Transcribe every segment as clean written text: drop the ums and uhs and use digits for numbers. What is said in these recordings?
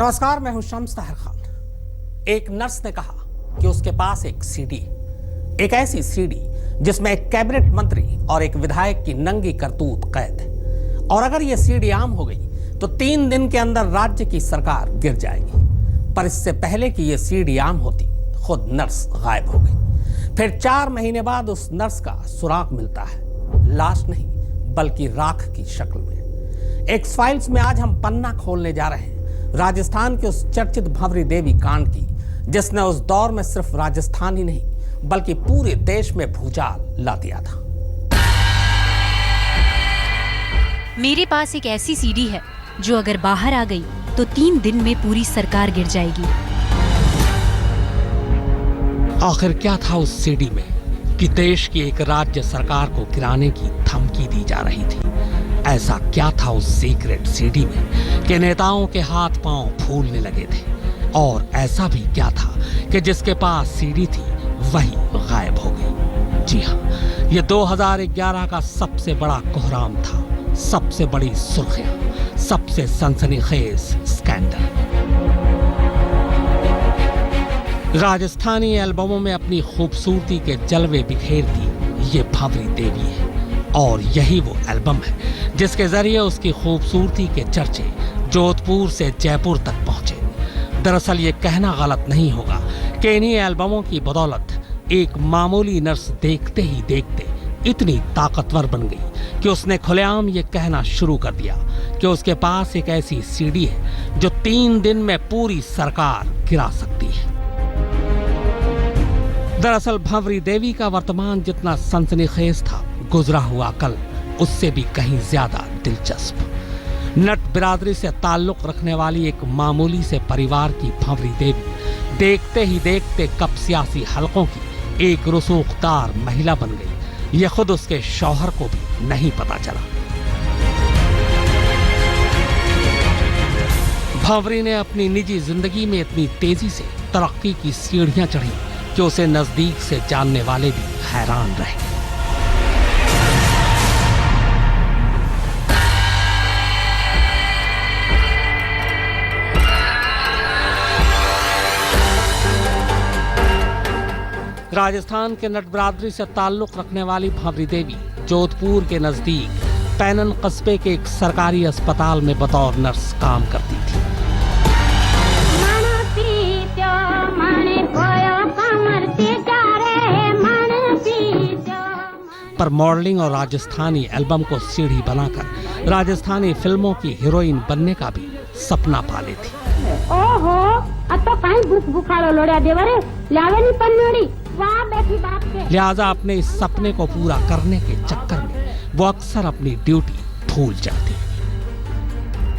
नमस्कार, मैं हूं शम्स ताहिर खान। एक नर्स ने कहा कि उसके पास एक सीडी, एक ऐसी सीडी जिसमें एक कैबिनेट मंत्री और एक विधायक की नंगी करतूत कैद है, और अगर यह सीडी आम हो गई तो 3 दिन के अंदर राज्य की सरकार गिर जाएगी। पर इससे पहले कि यह सीडी आम होती, खुद नर्स गायब हो गई। फिर 4 महीने बाद उस नर्स का सुराग मिलता है, लाश नहीं बल्कि राख की शक्ल में। एक्स फाइल्स में आज हम पन्ना खोलने जा रहे हैं राजस्थान के उस चर्चित भंवरी देवी कांड की, जिसने उस दौर में सिर्फ राजस्थान ही नहीं बल्कि पूरे देश में भूचाल ला दिया था। मेरे पास एक ऐसी सीडी है जो अगर बाहर आ गई तो 3 दिन में पूरी सरकार गिर जाएगी। आखिर क्या था उस सीडी में कि देश की एक राज्य सरकार को गिराने की धमकी दी जा रही थी? ऐसा क्या था उस सीक्रेट सीडी में कि नेताओं के हाथ पांव फूलने लगे थे? और ऐसा भी क्या था कि जिसके पास सीडी थी वही गायब हो गई? जी हाँ, ये 2011 का सबसे बड़ा कोहराम था, सबसे बड़ी सुर्खियां, सबसे सनसनीखेज स्कैंडल। राजस्थानी एल्बमों में अपनी खूबसूरती के जलवे बिखेरती ये भंवरी देवी है, और यही वो एल्बम है जिसके जरिए उसकी खूबसूरती के चर्चे जोधपुर से जयपुर तक पहुंचे। दरअसल ये कहना गलत नहीं होगा कि इन्हीं एल्बमों की बदौलत एक मामूली नर्स देखते ही देखते इतनी ताकतवर बन गई कि उसने खुलेआम ये कहना शुरू कर दिया कि उसके पास एक ऐसी सीडी है जो 3 दिन में पूरी सरकार गिरा सकती है। दरअसल भंवरी देवी का वर्तमान जितना सनसनीखेज था, गुजरा हुआ कल उससे भी कहीं ज्यादा दिलचस्प। नट बिरादरी से ताल्लुक रखने वाली एक मामूली से परिवार की भंवरी देवी देखते ही देखते कब सियासी हलकों की एक रसूखदार महिला बन गई, यह खुद उसके शौहर को भी नहीं पता चला। भंवरी ने अपनी निजी जिंदगी में इतनी तेजी से तरक्की की सीढ़ियां चढ़ी कि उसे नजदीक से जानने वाले भी हैरान रहे। राजस्थान के नट बिरादरी से ताल्लुक रखने वाली भंवरी देवी जोधपुर के नजदीक पैनन कस्बे के एक सरकारी अस्पताल में बतौर नर्स काम करती थी। पर मॉडलिंग और राजस्थानी एल्बम को सीढ़ी बनाकर राजस्थानी फिल्मों की हीरोइन बनने का भी सपना पाले थी। ओहो, अब तो कहीं भूख बुखारो लोड़ा देवरे लावे नहीं पन्नोड़ी, वहाँ बैठी बात के। लिहाजा अपने इस सपने को पूरा करने के चक्कर में वो अक्सर अपनी ड्यूटी भूल जाती।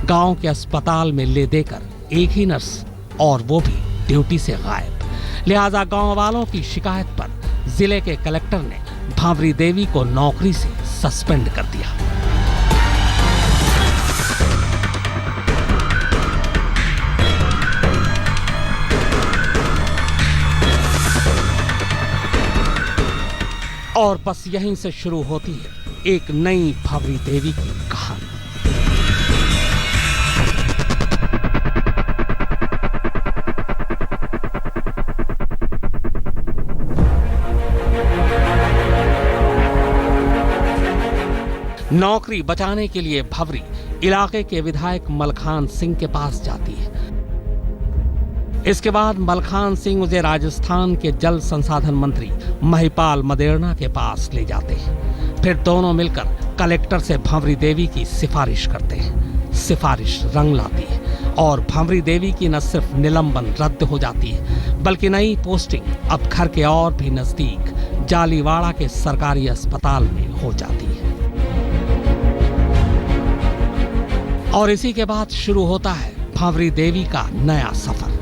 गांव के अस्पताल में ले देकर एक ही नर्स, और वो भी ड्यूटी से गायब। लिहाजा गांव वालों की शिकायत पर जिले के कलेक्टर ने भंवरी देवी को नौकरी से सस्पेंड कर दिया। और बस यहीं से शुरू होती है एक नई भंवरी देवी की कहानी। नौकरी बचाने के लिए भंवरी इलाके के विधायक मलखान सिंह के पास जाती है। इसके बाद मलखान सिंह उसे राजस्थान के जल संसाधन मंत्री महिपाल मदेरणा के पास ले जाते हैं। फिर दोनों मिलकर कलेक्टर से भंवरी देवी की सिफारिश करते हैं। सिफारिश रंग लाती है और भंवरी देवी की न सिर्फ निलंबन रद्द हो जाती है बल्कि नई पोस्टिंग अब घर के और भी नजदीक जालीवाड़ा के सरकारी अस्पताल में हो जाती है। और इसी के बाद शुरू होता है भंवरी देवी का नया सफर।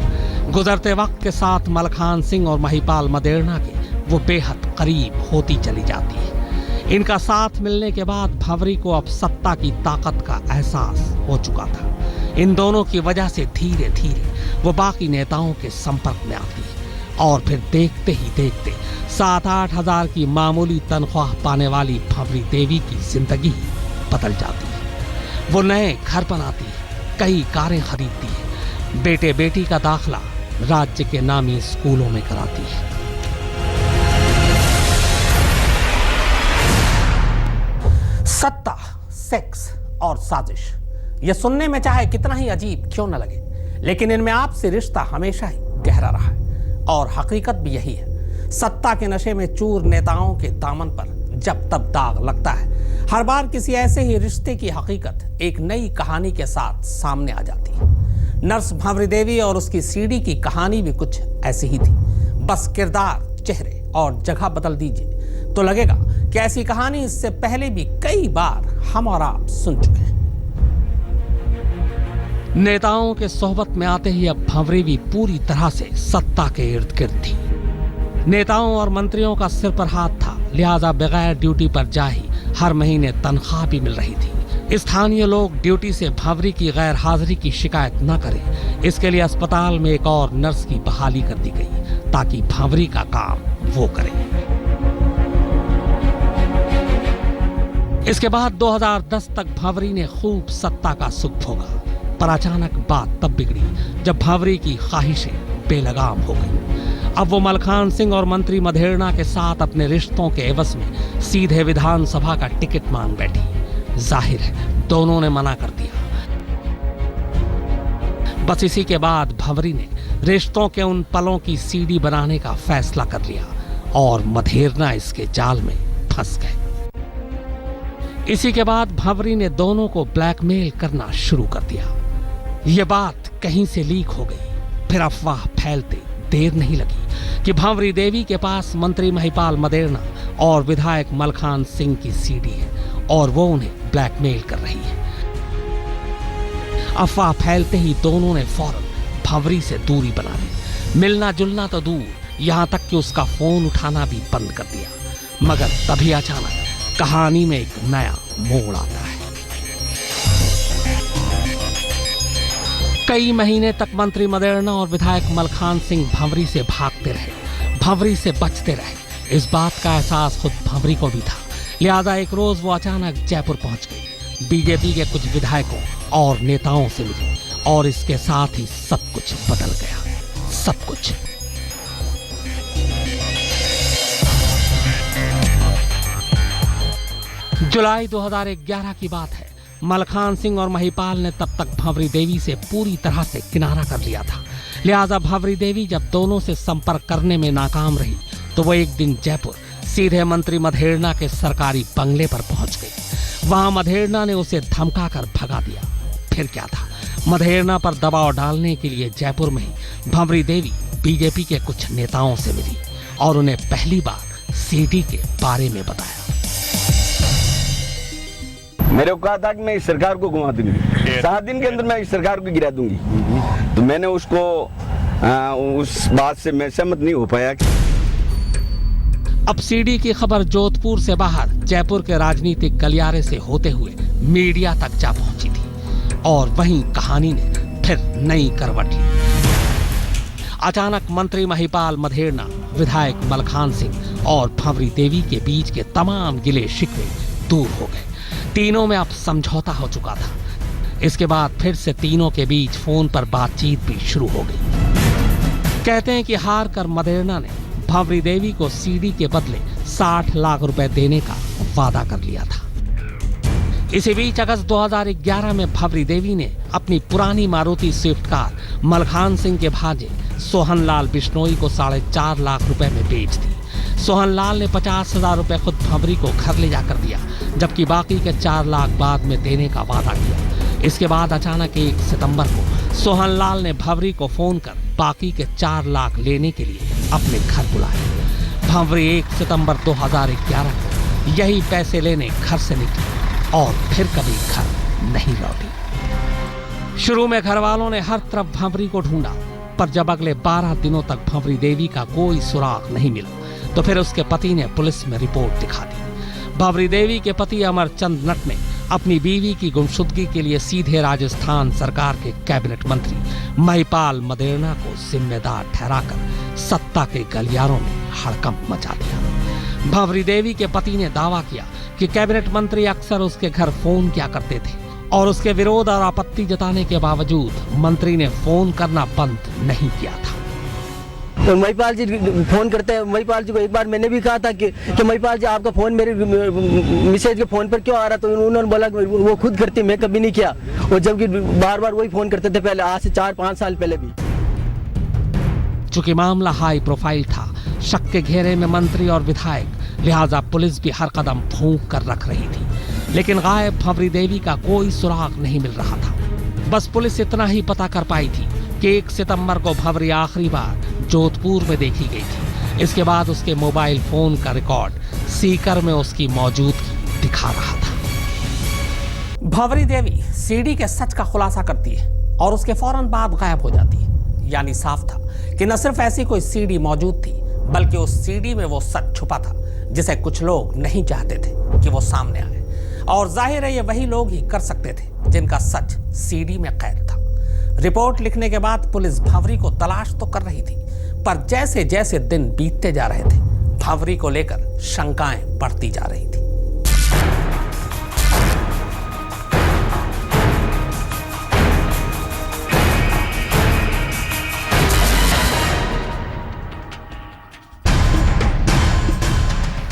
गुजरते वक्त के साथ मलखान सिंह और महिपाल मदेरणा के वो बेहद करीब होती चली जाती है। इनका साथ मिलने के बाद भंवरी को अब सत्ता की ताकत का एहसास हो चुका था। इन दोनों की वजह से धीरे धीरे वो बाकी नेताओं के संपर्क में आती है, और फिर देखते ही देखते 7-8 हजार की मामूली तनख्वाह पाने वाली भंवरी देवी की जिंदगी ही बदल जाती है। वो नए घर बनाती है, कई कारें खरीदती है, बेटे बेटी का दाखिला राज्य के नामी स्कूलों में कराती है। सत्ता, सेक्स और साजिश, यह सुनने में चाहे कितना ही अजीब क्यों न लगे, लेकिन इनमें आपसे रिश्ता हमेशा ही गहरा रहा है और हकीकत भी यही है। सत्ता के नशे में चूर नेताओं के दामन पर जब तब दाग लगता है, हर बार किसी ऐसे ही रिश्ते की हकीकत एक नई कहानी के साथ सामने आ जाती है। नर्स भंवरी देवी और उसकी सीडी की कहानी भी कुछ ऐसी ही थी। बस किरदार, चेहरे और जगह बदल दीजिए तो लगेगा कि ऐसी कहानी इससे पहले भी कई बार हम और आप सुन चुके हैं। नेताओं के सोहबत में आते ही अब भंवरी भी पूरी तरह से सत्ता के इर्द गिर्द थी। नेताओं और मंत्रियों का सिर पर हाथ था, लिहाजा बगैर ड्यूटी पर जा ही हर महीने तनख्वाह भी मिल रही थी। स्थानीय लोग ड्यूटी से भंवरी की गैर हाजिरी की शिकायत न करें, इसके लिए अस्पताल में एक और नर्स की बहाली कर दी गई ताकि भंवरी का काम वो करे। इसके बाद 2010 तक भंवरी ने खूब सत्ता का सुख भोगा, पर अचानक बात तब बिगड़ी जब भंवरी की ख्वाहिशें बेलगाम हो गई। अब वो मलखान सिंह और मंत्री मधेरना के साथ अपने रिश्तों के एवज में सीधे विधानसभा का टिकट मांग बैठी। जाहिर है दोनों ने मना कर दिया। बस इसी के बाद भंवरी ने रिश्तों के उन पलों की सीडी बनाने का फैसला कर लिया और मधेरना इसके जाल में फंस गए। इसी के बाद भंवरी ने दोनों को ब्लैकमेल करना शुरू कर दिया। यह बात कहीं से लीक हो गई, फिर अफवाह फैलते देर नहीं लगी कि भंवरी देवी के पास मंत्री महिपाल मदेरना और विधायक मलखान सिंह की सीडी है और वो उन्हें ब्लैकमेल कर रही है। अफवाह फैलते ही दोनों ने फौरन भंवरी से दूरी बना ली। मिलना जुलना तो दूर, यहां तक कि उसका फोन उठाना भी बंद कर दिया। मगर तभी अचानक कहानी में एक नया मोड़ आता है। कई महीने तक मंत्री मदेरना और विधायक मलखान सिंह भंवरी से भागते रहे, भंवरी से बचते रहे। इस बात का एहसास खुद भंवरी को भी था, लिहाजा एक रोज वो अचानक जयपुर पहुंच गई। बीजेपी के कुछ विधायकों और नेताओं से मिली और इसके साथ ही सब कुछ बदल गया। सब कुछ। जुलाई 2011 की बात है। मलखान सिंह और महिपाल ने तब तक भंवरी देवी से पूरी तरह से किनारा कर लिया था, लिहाजा भंवरी देवी जब दोनों से संपर्क करने में नाकाम रही तो वो एक दिन जयपुर सीधे मंत्री मधेरना के सरकारी बंगले पर पहुंच गई। वहां मधेरना ने उसे धमका कर भगा दिया। फिर क्या था, मधेरना पर दबाव डालने के लिए जयपुर में ही भंवरी देवी बीजेपी के कुछ नेताओं से मिली और उन्हें पहली बार सीडी के बारे में बताया। मेरे को कहा था कि मैं इस सरकार को घुमा दूंगी, 7 दिन के अंदर मैं इस सरकार को गिरा दूंगी। तो मैंने उसको उस बात से मैं सहमत नहीं हो पाया। अब सीडी की खबर जोधपुर से बाहर जयपुर के राजनीतिक गलियारे से होते हुए मीडिया तक जा पहुंची थी और वहीं कहानी ने फिर नई करवट ली। अचानक मंत्री महिपाल मधेरना, विधायक मलखान सिंह और भंवरी देवी के बीच के तमाम गिले शिकवे दूर हो गए। तीनों में अब समझौता हो चुका था। इसके बाद फिर से तीनों के बीच फोन पर बातचीत भी शुरू हो गई। कहते हैं कि हार कर मधेरना ने भंवरी देवी को सीडी के बदले 60 लाख रुपए देने का वादा कर लिया था। इसी बीच अगस्त 2011 में भंवरी देवी ने अपनी पुरानी मारुति स्विफ्ट कार मलखान सिंह के भांजे सोहनलाल बिश्नोई को 4.5 लाख रुपए में बेच दी। सोहनलाल ने 50,000 रुपए खुद भंवरी को घर ले जाकर दिया, जबकि बाकी के 4 लाख बाद में देने का वादा किया। इसके बाद अचानक 1 सितंबर को सोहनलाल ने भंवरी को फोन कर बाकी के 4 लाख लेने के लिए अपने घर बुलाया। भंवरी 1 सितंबर 2011 को यही पैसे लेने घर से निकली और फिर कभी घर नहीं लौटी। शुरू में घर वालों ने हर तरफ भंवरी को ढूंढा, पर जब अगले 12 दिनों तक भंवरी देवी का कोई सुराग नहीं मिला तो फिर उसके पति ने पुलिस में रिपोर्ट दिखा दी। भंवरी देवी के पति अमरचंद नट ने अपनी बीवी की गुमशुदगी के लिए सीधे राजस्थान सरकार के कैबिनेट मंत्री महिपाल मदेरना को जिम्मेदार ठहराकर सत्ता के गलियारों में हड़कंप मचा दिया। भंवरी देवी के पति ने दावा किया कि कैबिनेट मंत्री अक्सर उसके घर फोन किया करते थे और उसके विरोध और आपत्ति जताने के बावजूद मंत्री ने फोन करना बंद नहीं किया था। तो महिपाल जी फोन करते हैं। महिपाल जी को एक बार मैंने भी कहा था कि महिपाल जी आपका फोन मेरे मिसेज के फोन पर क्यों आ रहा, तो उन्होंने बोला कि वो खुद करती, मैं कभी नहीं किया। और जबकि बार बार वही फोन करते थे पहले, आज से 4-5 साल पहले भी। चूंकि मामला हाई प्रोफाइल था, शक के घेरे में मंत्री और विधायक, लिहाजा पुलिस भी हर कदम फूंक कर रख रही थी, लेकिन गायब भंवरी देवी का कोई सुराग नहीं मिल रहा था। बस पुलिस इतना ही पता कर पाई थी कि 1 सितंबर को भंवरी आखिरी बार जोधपुर में देखी गई थी। इसके बाद उसके मोबाइल फोन का रिकॉर्ड सीकर में उसकी मौजूदगी दिखा रहा था। भंवरी देवी सीडी के सच का खुलासा करती है और उसके फौरन बाद गायब हो जाती है। यानी साफ था कि न सिर्फ ऐसी कोई सीडी मौजूद थी, बल्कि उस सीडी में वो सच छुपा था जिसे कुछ लोग नहीं चाहते थे कि वो सामने आए। और जाहिर है ये वही लोग ही कर सकते थे जिनका सच सीडी में कैद था। रिपोर्ट लिखने के बाद पुलिस भंवरी को तलाश तो कर रही थी, पर जैसे जैसे दिन बीतते जा रहे थे, भंवरी को लेकर शंकाएं बढ़ती जा रही थी।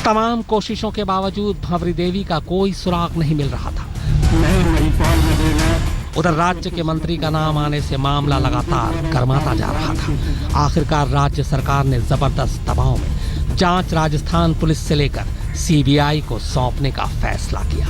तमाम कोशिशों के बावजूद भंवरी देवी का कोई सुराग नहीं मिल रहा था। उधर राज्य के मंत्री का नाम आने से मामला लगातार गर्माता जा रहा था। आखिरकार राज्य सरकार ने जबरदस्त दबाव में जांच राजस्थान पुलिस से लेकर सीबीआई को सौंपने का फैसला किया।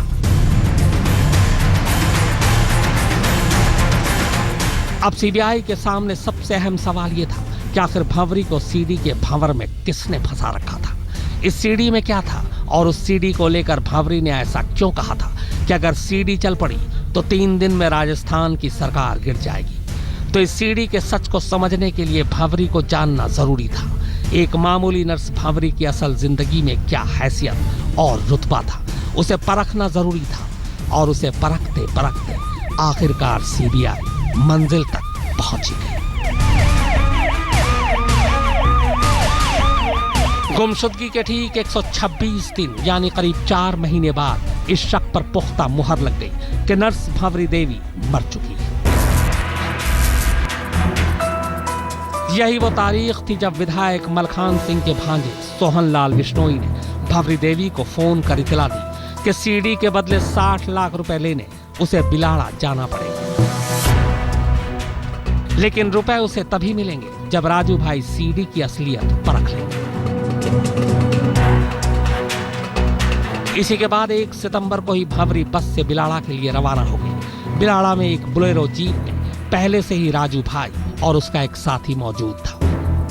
अब सीबीआई के सामने सबसे अहम सवाल यह था कि आखिर भंवरी को सीडी के भंवर में किसने फंसा रखा था। इस सीडी में क्या था और उस सीडी को लेकर भंवरी ने ऐसा क्यों कहा था कि अगर सीडी चल पड़ी तो 3 दिन में राजस्थान की सरकार गिर जाएगी। तो इस सीडी के सच को समझने के लिए भंवरी को जानना जरूरी था। एक मामूली नर्स भंवरी की असल जिंदगी में क्या हैसियत और रुतबा था, उसे परखना जरूरी था। और उसे परखते परखते आखिरकार सीबीआई मंजिल तक पहुंची गई। गुमशुदगी के ठीक 126 दिन यानी करीब 4 महीने बाद इस शक पर पुख्ता मुहर लग गई कि नर्स भंवरी देवी मर चुकी है। यही वो तारीख थी जब विधायक मलखान सिंह के भांजे सोहन लाल बिश्नोई ने भंवरी देवी को फोन कर इतला दी कि सीडी के बदले 60 लाख रुपए लेने उसे बिलाड़ा जाना पड़ेगा। लेकिन रुपए उसे तभी मिलेंगे जब राजू भाई सीडी की असलियत परख लेंगे। इसी के बाद 1 सितंबर को ही भंवरी बस से बिलाड़ा के लिए रवाना हो गई। बिलाड़ा में एक बोलेरो जीप में पहले से ही राजू भाई और उसका एक साथी मौजूद था।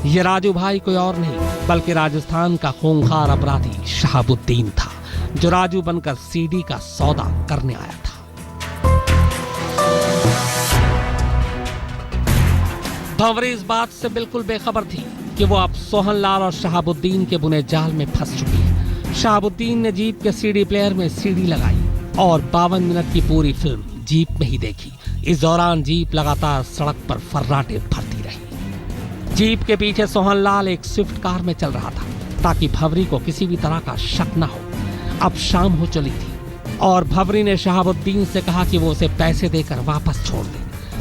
यह राजू भाई कोई और नहीं बल्कि राजस्थान का खूंखार अपराधी शहाबुद्दीन था, जो राजू बनकर सीडी का सौदा करने आया था। भंवरी इस बात से बिल्कुल बेखबर थी कि वो अब सोहन लाल और शहाबुद्दीन के बुने जाल में फंस चुकी है। शहाबुद्दीन ने जीप के सीडी प्लेयर में सीडी लगाई और 52 मिनट की पूरी फिल्म जीप में ही देखी। इस दौरान जीप लगातार सड़क पर फर्राटे भरती रही। जीप के पीछे सोहन लाल एक स्विफ्ट कार में चल रहा था ताकि भंवरी को किसी भी तरह का शक न हो। अब शाम हो चली थी और भंवरी ने शहाबुद्दीन से कहा कि वो उसे पैसे देकर वापस छोड़ दे,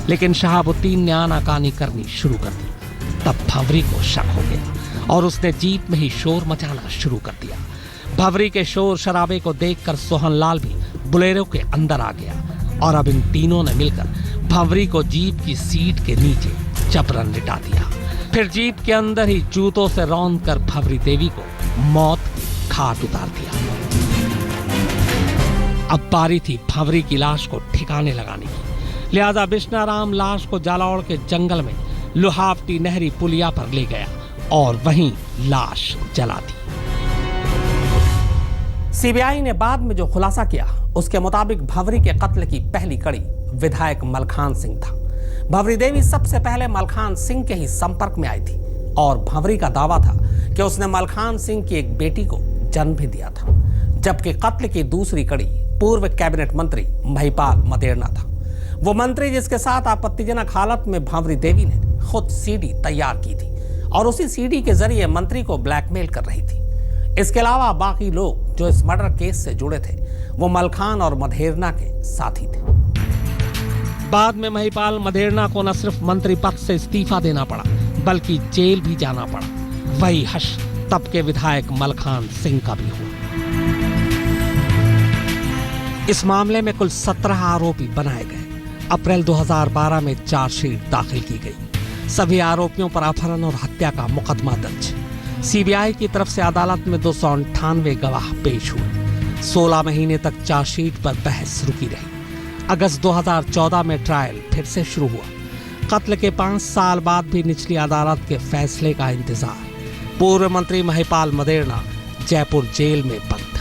लेकिन शहाबुद्दीन ने आनाकानी करनी शुरू कर दी। तब भंवरी को शक हो गया और उसने जीप में ही शोर मचाना शुरू कर दिया। भंवरी के शोर शराबे को देखकर सोहन लाल भी बुलेरो के अंदर आ गया और अब इन तीनों ने मिलकर भंवरी को जीप की सीट के नीचे जबरन लिटा दिया। फिर जीप के अंदर ही जूतों से रौंद कर भंवरी देवी को मौत की घाट उतार दिया। अब बारी थी भंवरी की लाश को ठिकाने लगाने की, लिहाजा बिश्नाराम लाश को जालौर के जंगल में लुहावटी नहरी पुलिया पर ले गया और वहीं लाश जला दी। सीबीआई ने बाद में जो खुलासा किया उसके मुताबिक भंवरी के कत्ल की पहली कड़ी विधायक मलखान सिंह था। भंवरी देवी सबसे पहले मलखान सिंह के ही संपर्क में आई थी और भंवरी का दावा था कि उसने मलखान सिंह की एक बेटी को जन्म भी दिया था, जबकि कत्ल की दूसरी कड़ी पूर्व कैबिनेट मंत्री महिपाल मदेरणा था। वो मंत्री जिसके साथ आपत्तिजनक हालत में भंवरी देवी ने खुद सीडी तैयार की थी और उसी सीडी के जरिए मंत्री को ब्लैकमेल कर रही थी। इसके अलावा बाकी लोग जो इस मर्डर केस से जुड़े थे वो मलखान और मदेरणा के साथी थे। बाद में महिपाल मदेरणा को न सिर्फ मंत्री पद से इस्तीफा देना पड़ा बल्कि जेल भी जाना पड़ा। वही हश तब के विधायक मलखान सिंह का भी हुआ। इस मामले में कुल 17 आरोपी बनाए गए। अप्रैल 2012 में चार्जशीट दाखिल की गई। सभी आरोपियों पर अपहरण और हत्या का मुकदमा दर्ज। सीबीआई की तरफ से अदालत में 298 गवाह पेश हुए। 16 महीने तक चार्जशीट पर बहस रुकी रही। अगस्त 2014 में ट्रायल फिर से शुरू हुआ। कत्ल के 5 साल बाद भी निचली अदालत के फैसले का इंतजार। पूर्व मंत्री महिपाल मदेरणा जयपुर जेल में बंद।